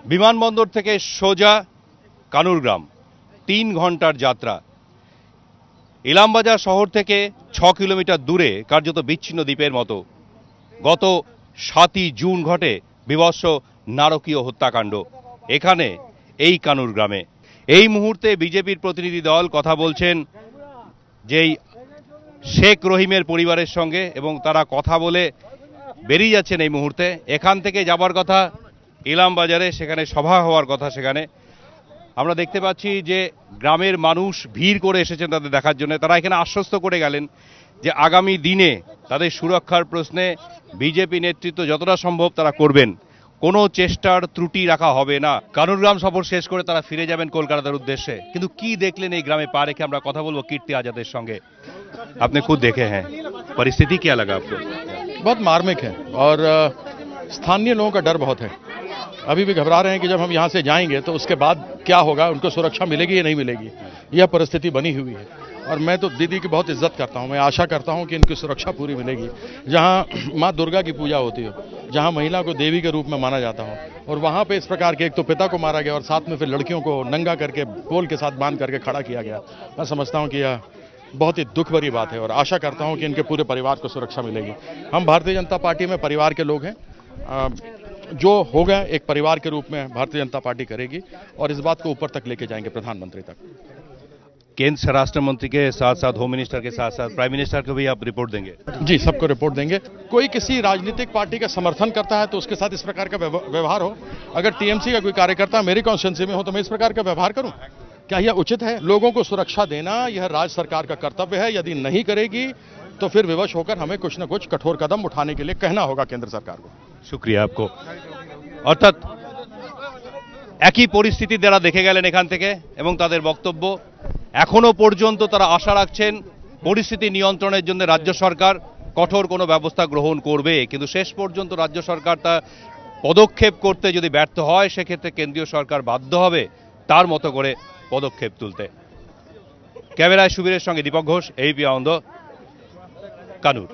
বিমানবন্দর থেকে সোজা কানুর গ্রাম ৩ ঘন্টার যাত্রা। ইলামবাজার শহর থেকে ৬ কিলোমিটার দূরে কার্যত বিচ্ছিন্ন দ্বীপের মতো গত ৭ই জুন ঘটে বীভৎস নারকীয় হত্যাকাণ্ড এখানে এই কানুর গ্রামে। এই মুহূর্তে বিজেপির প্রতিনিধি দল কথা বলছেন যেই শেখ রহিমের পরিবারের সঙ্গে এবং তারা কথা বলে বেরিয়ে যাচ্ছেন এই মুহূর্তে। এখান থেকে যাবার কথা ইলামবাজারে, সেখানে সভা হওয়ার কথা। সেখানে আমরা দেখতে পাচ্ছি যে গ্রামের মানুষ ভিড় করে এসেছেন তাদের দেখার জন্য। তারা এখানে আশ্বস্ত করে গেলেন যে আগামী দিনে তাদের সুরক্ষার প্রশ্নে বিজেপি নেতৃত্ব যতটা সম্ভব তারা করবেন, কোনো চেষ্টার ত্রুটি রাখা হবে না। কানুরগ্রাম সফর শেষ করে তারা ফিরে যাবেন কলকাতার উদ্দেশ্যে। কিন্তু কি দেখলেন এই গ্রামে পা রেখে আমরা কথা বলবো কীর্তি আজাদের সঙ্গে। আপনি खुद देखे हैं, परिस्थिति क्या लगा आपको? बहुत मार्मिक है और स्थानीय लोगों का डर बहुत है। अभी भी घबरा रहे हैं कि जब हम यहाँ से जाएंगे तो उसके बाद क्या होगा, उनको सुरक्षा मिलेगी या नहीं मिलेगी, यह परिस्थिति बनी हुई है। और मैं तो दीदी की बहुत इज्जत करता हूँ, मैं आशा करता हूँ कि इनकी सुरक्षा पूरी मिलेगी। जहाँ माँ दुर्गा की पूजा होती हो, जहाँ महिला को देवी के रूप में माना जाता हो, और वहाँ पे इस प्रकार के एक तो पिता को मारा गया और साथ में फिर लड़कियों को नंगा करके पोल के साथ बांध करके खड़ा किया गया। मैं समझता हूँ कि यह बहुत ही दुख भरी बात है और आशा करता हूं कि इनके पूरे परिवार को सुरक्षा मिलेगी। हम भारतीय जनता पार्टी में परिवार के लोग हैं, जो होगा एक परिवार के रूप में भारतीय जनता पार्टी करेगी और इस बात को ऊपर तक लेके जाएंगे, प्रधानमंत्री तक। केंद्र स्वराष्ट्र मंत्री के साथ साथ होम मिनिस्टर के साथ साथ प्राइम मिनिस्टर को भी आप रिपोर्ट देंगे? जी, सबको रिपोर्ट देंगे। कोई किसी राजनीतिक पार्टी का समर्थन करता है तो उसके साथ इस प्रकार का व्यवहार हो। अगर टीएमसी का कोई कार्यकर्ता मेरी कॉन्स्टिट्यूंसी में हो तो मैं इस प्रकार का व्यवहार करूं? क्या यह उचित है? लोगों को सुरक्षा देना यह राज्य सरकार का कर्तव्य है। यदि नहीं करेगी तो फिर विवश होकर हमें कुछ न कुछ कठोर कदम उठाने के लिए कहना होगा केंद्र सरकार को। शुक्रिया आपको। অর্থাৎ একই পরিস্থিতি যারা দেখে গেলেন এখান থেকে এবং তাদের বক্তব্য, এখনো পর্যন্ত তারা আশা রাখছেন পরিস্থিতি নিয়ন্ত্রণের জন্য রাজ্য সরকার কঠোর কোনো ব্যবস্থা গ্রহণ করবে। কিন্তু শেষ পর্যন্ত রাজ্য সরকার তা পদক্ষেপ করতে যদি ব্যর্থ হয় সেক্ষেত্রে কেন্দ্রীয় সরকার বাধ্য হবে তার মতো করে পদক্ষেপ তুলতে। ক্যামেরায় সুবীরের সঙ্গে দীপক ঘোষ, এবিপি আনন্দ, কানুর।